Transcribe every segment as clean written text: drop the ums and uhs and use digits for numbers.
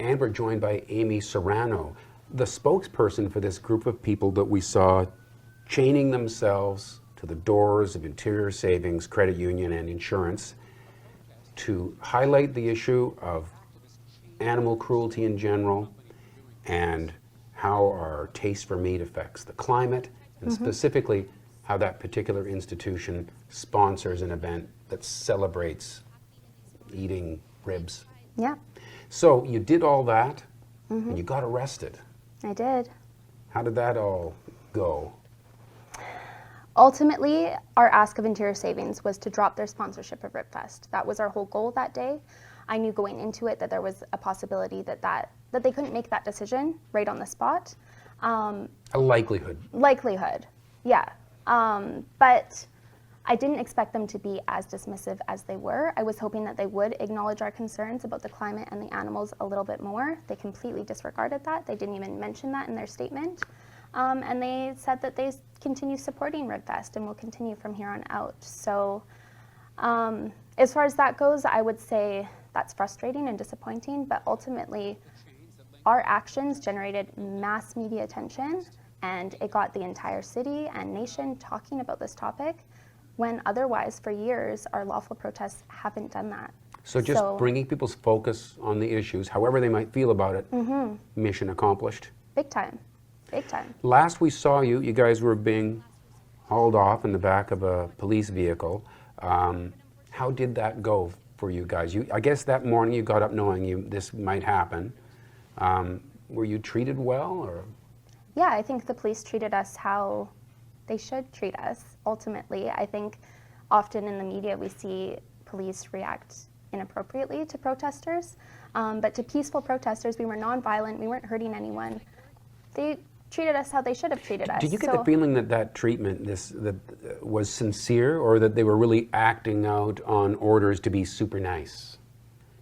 And we're joined by Amy Serrano, the spokesperson for this group of people that we saw chaining themselves to the doors of Interior Savings, Credit Union, and Insurance to highlight the issue of animal cruelty in general and how our taste for meat affects the climate, and specifically how that particular institution sponsors an event that celebrates eating ribs. Yeah. So you did all that, and you got arrested. I did. How did that all go? Ultimately, our ask of Interior Savings was to drop their sponsorship of RibFest. That was our whole goal that day. I knew going into it that there was a possibility that they couldn't make that decision right on the spot. A likelihood. Likelihood, yeah. But I didn't expect them to be as dismissive as they were. I was hoping that they would acknowledge our concerns about the climate and the animals a little bit more. They completely disregarded that. They didn't even mention that in their statement. And they said that they continue supporting RibFest and will continue from here on out. So as far as that goes, I would say that's frustrating and disappointing, but ultimately our actions generated mass media attention, and it got the entire city and nation talking about this topic, when otherwise for years our lawful protests haven't done that. So just bringing people's focus on the issues, however they might feel about it, mission accomplished. Big time. Big time. Last we saw you, you guys were being hauled off in the back of a police vehicle. How did that go for you guys? I guess that morning you got up knowing this might happen. Were you treated well, or? Yeah, I think the police treated us how they should treat us, ultimately. I think often in the media we see police react inappropriately to protesters, but to peaceful protesters, we were nonviolent, we weren't hurting anyone. They treated us how they should have treated us. Did you get the feeling that treatment was sincere, or that they were really acting out on orders to be super nice?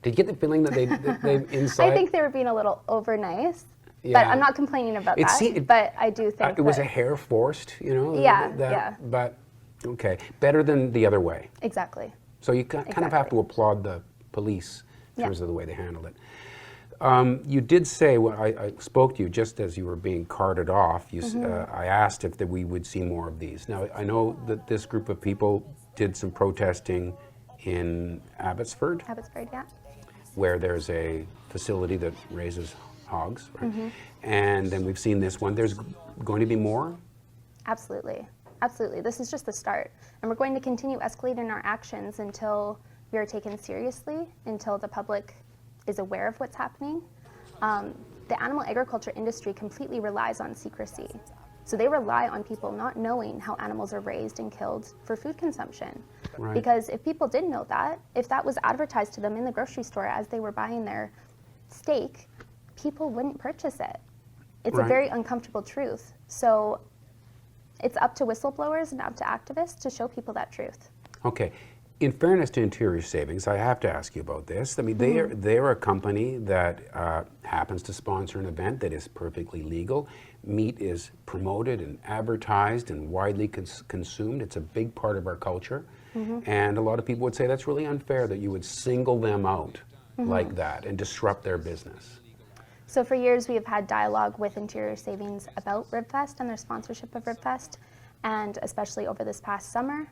Did you get the feeling that they inside? I think they were being a little over nice, but I'm not complaining about that. But I do think it was a hair forced, you know? Yeah. But, okay, better than the other way. Exactly. So you kind of have to applaud the police in terms of the way they handled it. You did say, when I spoke to you just as you were being carted off, I asked if we would see more of these. Now, I know that this group of people did some protesting in Abbotsford. Abbotsford, yeah. Where there's a facility that raises hogs, right? And then we've seen this one. There's going to be more? Absolutely. Absolutely. This is just the start. And we're going to continue escalating our actions until we are taken seriously, until the public is aware of what's happening. The animal agriculture industry completely relies on secrecy. So they rely on people not knowing how animals are raised and killed for food consumption. Right. Because if people did know that, if that was advertised to them in the grocery store as they were buying their steak, people wouldn't purchase it. It's a very uncomfortable truth. So it's up to whistleblowers and up to activists to show people that truth. Okay. In fairness to Interior Savings, I have to ask you about this. I mean, they're a company that happens to sponsor an event that is perfectly legal. Meat is promoted and advertised and widely consumed. It's a big part of our culture. And a lot of people would say that's really unfair that you would single them out like that and disrupt their business. So for years we have had dialogue with Interior Savings about RibFest and their sponsorship of RibFest, and especially over this past summer,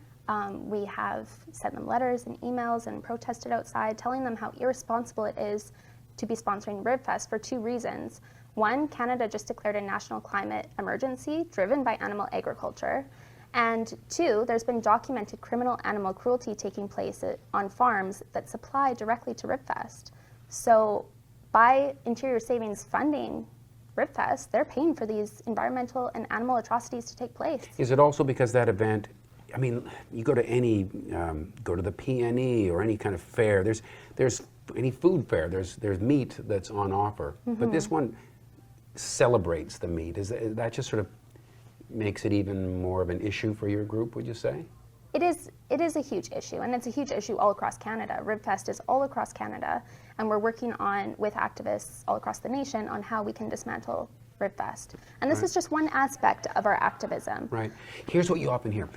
we have sent them letters and emails and protested outside, telling them how irresponsible it is to be sponsoring RibFest for two reasons. One, Canada just declared a national climate emergency driven by animal agriculture. And two, there's been documented criminal animal cruelty taking place on farms that supply directly to RibFest. So by Interior Savings funding RibFest, they're paying for these environmental and animal atrocities to take place. Is it also because that event, I mean, you go to any, go to the PNE or any kind of fair, there's any food fair, there's meat that's on offer. But this one celebrates the meat. Is that just sort of makes it even more of an issue for your group, would you say? It is a huge issue, and it's a huge issue all across Canada. RibFest is all across Canada, and we're working with activists all across the nation on how we can dismantle RibFest. And this is just one aspect of our activism. Right. Here's what you often hear.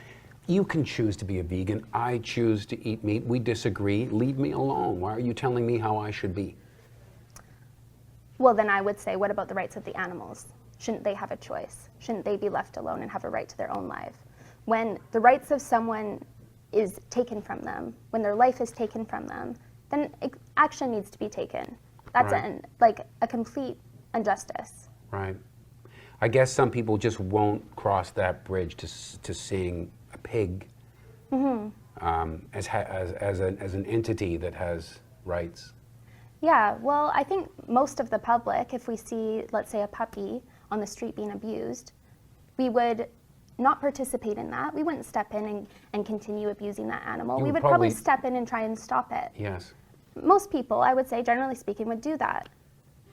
You can choose to be a vegan. I choose to eat meat. We disagree. Leave me alone. Why are you telling me how I should be? Well, then I would say, what about the rights of the animals? Shouldn't they have a choice? Shouldn't they be left alone and have a right to their own life? When the rights of someone is taken from them, when their life is taken from them, then action needs to be taken. That's Right. like a complete injustice. Right. I guess some people just won't cross that bridge to seeing a pig as an entity that has rights. Yeah, well, I think most of the public, if we see, let's say, a puppy on the street being abused, we would not participate in that. We wouldn't step in and continue abusing that animal. You We would would probably probably- step in and try and stop it. Yes. Most people, I would say, generally speaking, would do that.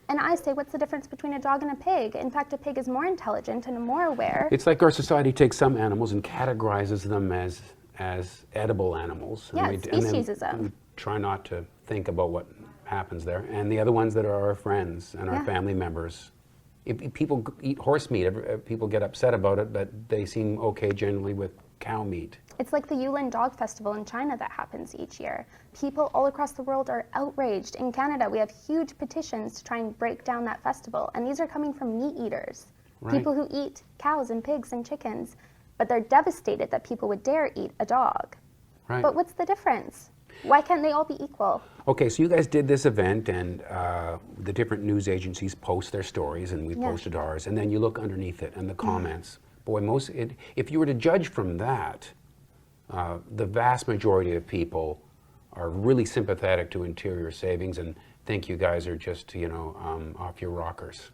And I say, what's the difference between a dog and a pig? In fact, a pig is more intelligent and more aware. It's like our society takes some animals and categorizes them as edible animals. Yeah, and then speciesism. we try not to think about what happens there. And the other ones that are our friends and our Yeah. family members. If people eat horse meat, people get upset about it, but they seem okay generally with cow meat. It's like the Yulin Dog Festival in China that happens each year. People all across the world are outraged. In Canada, we have huge petitions to try and break down that festival. And these are coming from meat eaters, Right. people who eat cows and pigs and chickens. But they're devastated that people would dare eat a dog. Right. But what's the difference? Why can't they all be equal? Okay, so you guys did this event, and the different news agencies post their stories, and we Yeah. posted ours, and then you look underneath it and the comments. Boy, if you were to judge from that, the vast majority of people are really sympathetic to interior savings and think you guys are just, off your rockers,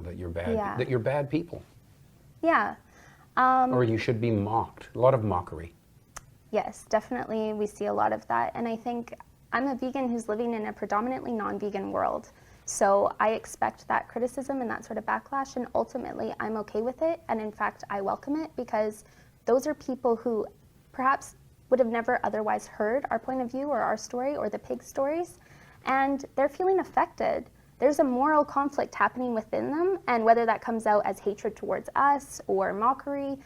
that you're bad, Yeah. that you're bad people, Yeah. or you should be mocked. A lot of mockery. Yes, definitely we see a lot of that. And I think I'm a vegan who's living in a predominantly non-vegan world. So I expect that criticism and that sort of backlash, and ultimately I'm okay with it. And in fact, I welcome it because those are people who perhaps would have never otherwise heard our point of view or our story or the pig stories. And they're feeling affected. There's a moral conflict happening within them. And whether that comes out as hatred towards us or mockery,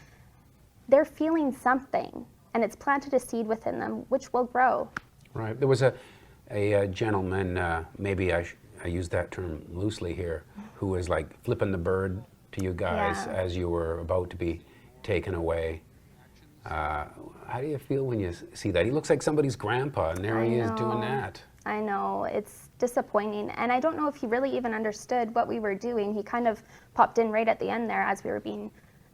they're feeling something. And it's planted a seed within them, which will grow. Right. There was a gentleman, maybe I use that term loosely here, who was like flipping the bird to you guys Yeah. as you were about to be taken away. How do you feel when you see that? He looks like somebody's grandpa, and there I he is doing know. that. I know, it's disappointing. And I don't know if he really even understood what we were doing. He kind of popped in right at the end there as we were being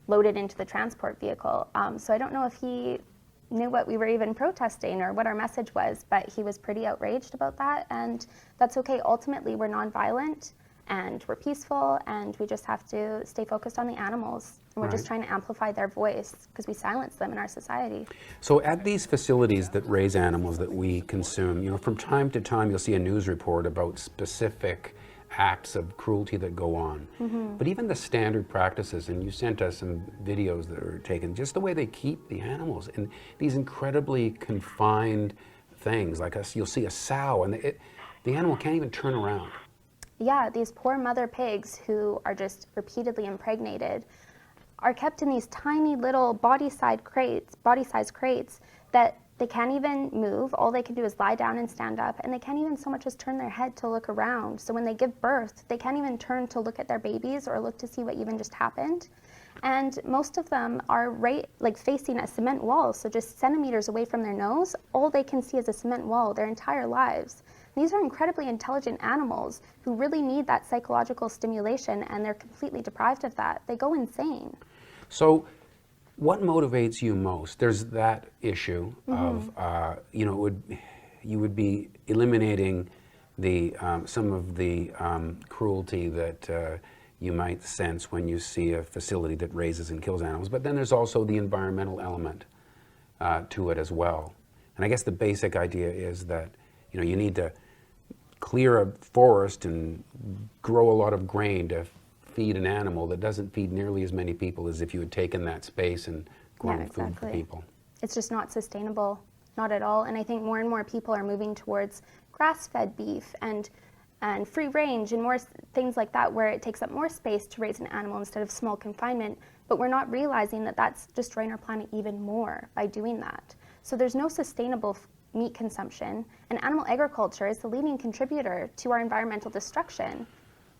loaded into the transport vehicle. So I don't know if he knew what we were even protesting or what our message was, but he was pretty outraged about that, and that's okay. Ultimately, we're nonviolent and we're peaceful, and we just have to stay focused on the animals, and we're just Right. trying to amplify their voice because we silence them in our society. So at these facilities that raise animals that we consume, from time to time you'll see a news report about specific acts of cruelty that go on. But even the standard practices, and you sent us some videos that were taken, just the way they keep the animals in these incredibly confined things, like you'll see a sow and the animal can't even turn around. Yeah, these poor mother pigs who are just repeatedly impregnated are kept in these tiny little body-sized crates that they can't even move. All they can do is lie down and stand up, and they can't even so much as turn their head to look around. So when they give birth, they can't even turn to look at their babies or look to see what even just happened. And most of them are facing a cement wall, so just centimeters away from their nose, all they can see is a cement wall their entire lives. These are incredibly intelligent animals who really need that psychological stimulation, and they're completely deprived of that. They go insane. So what motivates you most? There's that issue of, you would be eliminating some of the cruelty that you might sense when you see a facility that raises and kills animals. But then there's also the environmental element to it as well. And I guess the basic idea is that, you need to clear a forest and grow a lot of grain to feed an animal that doesn't feed nearly as many people as if you had taken that space and grown food for exactly. people. It's just not sustainable, not at all. And I think more and more people are moving towards grass-fed beef and free range and more things like that, where it takes up more space to raise an animal instead of small confinement. But we're not realizing that that's destroying our planet even more by doing that. So there's no sustainable meat consumption, and animal agriculture is the leading contributor to our environmental destruction.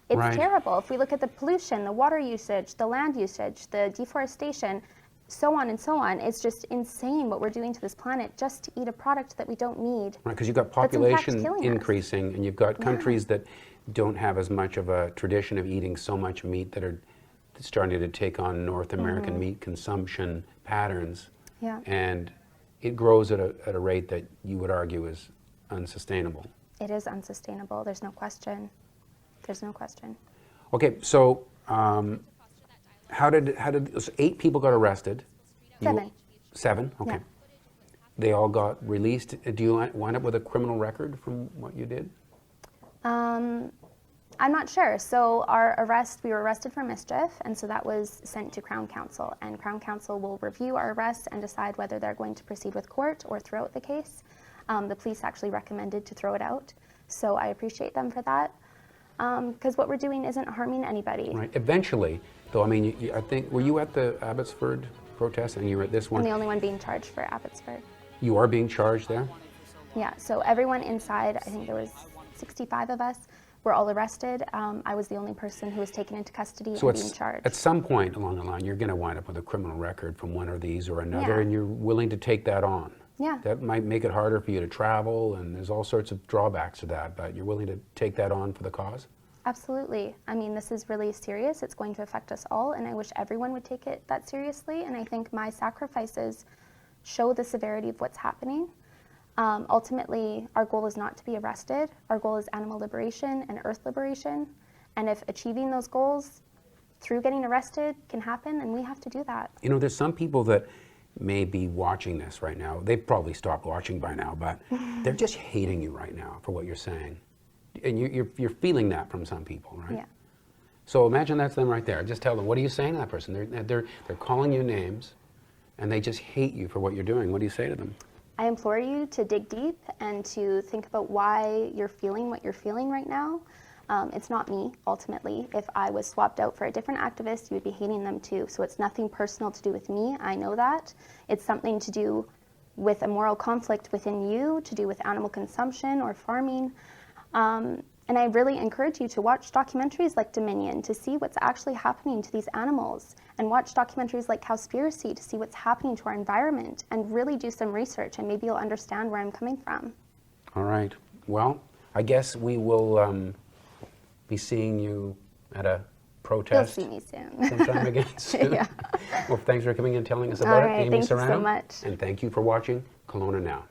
It's Right. terrible. If we look at the pollution, the water usage, the land usage, the deforestation, so on and so on, it's just insane what we're doing to this planet just to eat a product that we don't need. Right, because you've got That's in fact population killing us. increasing, and you've got countries that don't have as much of a tradition of eating so much meat that are starting to take on North American meat consumption patterns. Yeah. And it grows at a rate that you would argue is unsustainable. It is unsustainable. There's no question. There's no question. Okay, so how did so 8 people got arrested? 7. 7? Okay. Yeah. They all got released. Do you wind up with a criminal record from what you did? I'm not sure. So we were arrested for mischief, and so that was sent to Crown Counsel, and Crown Counsel will review our arrests and decide whether they're going to proceed with court or throw out the case. The police actually recommended to throw it out, so I appreciate them for that, because what we're doing isn't harming anybody. Right. Eventually, though, I mean, I think, were you at the Abbotsford protest and you were at this one? I'm the only one being charged for Abbotsford. You are being charged there? Yeah, so everyone inside, I think there was 65 of us, were all arrested. I was the only person who was taken into custody So and being charged. at some point along the line, you're going to wind up with a criminal record from one of these or another, Yeah. and you're willing to take that on. Yeah. That might make it harder for you to travel, and there's all sorts of drawbacks to that, but you're willing to take that on for the cause? Absolutely. I mean, this is really serious. It's going to affect us all, and I wish everyone would take it that seriously. And I think my sacrifices show the severity of what's happening. Ultimately, our goal is not to be arrested. Our goal is animal liberation and earth liberation. And if achieving those goals through getting arrested can happen, then we have to do that. You know, there's some people that may be watching this right now. They've probably stopped watching by now, but they're just hating you right now for what you're saying. And you're feeling that from some people, right? Yeah. So imagine that's them right there. Just tell them, what are you saying to that person? They're calling you names, and they just hate you for what you're doing. What do you say to them? I implore you to dig deep and to think about why you're feeling what you're feeling right now. It's not me, ultimately. If I was swapped out for a different activist, you would be hating them too. So it's nothing personal to do with me. I know that. It's something to do with a moral conflict within you, to do with animal consumption or farming. And I really encourage you to watch documentaries like Dominion to see what's actually happening to these animals, and watch documentaries like Cowspiracy to see what's happening to our environment, and really do some research, and maybe you'll understand where I'm coming from. All right. Well, I guess we will be seeing you at a protest You'll see me soon. sometime again soon. Yeah. Well, thanks for coming in and telling us All about right, it, Amy thank you so Serrano. much. And thank you for watching Kelowna Now.